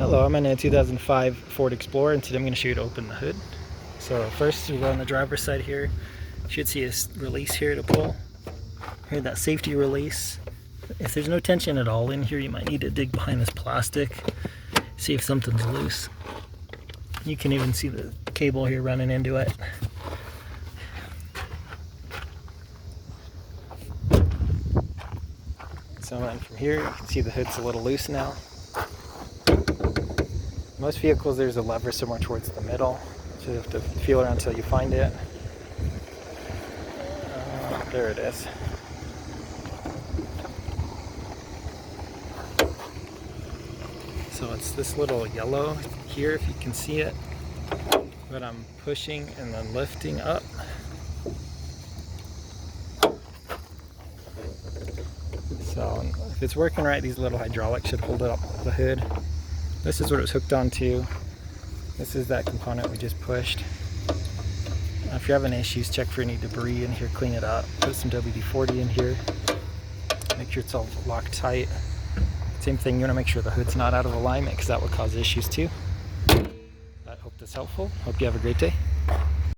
Hello, I'm in a 2005 Ford Explorer and today I'm going to show you to open the hood. So first we go on the driver's side here. You should see a release here to pull. Here, that safety release. If there's no tension at all in here, you might need to dig behind this plastic, see if something's loose. You can even see the cable here running into it. So then from here, you can see the hood's a little loose now. Most vehicles, there's a lever somewhere towards the middle, so you have to feel around until you find it. There it is. So it's this little yellow here, if you can see it, but I'm pushing and then lifting up. So if it's working right, these little hydraulics should hold up the hood. This is what it was hooked onto. This is that component we just pushed. If you're having issues, check for any debris in here, clean it up. Put some WD-40 in here. Make sure it's all locked tight. Same thing, you want to make sure the hood's not out of alignment because that will cause issues too. I hope this is helpful. Hope you have a great day.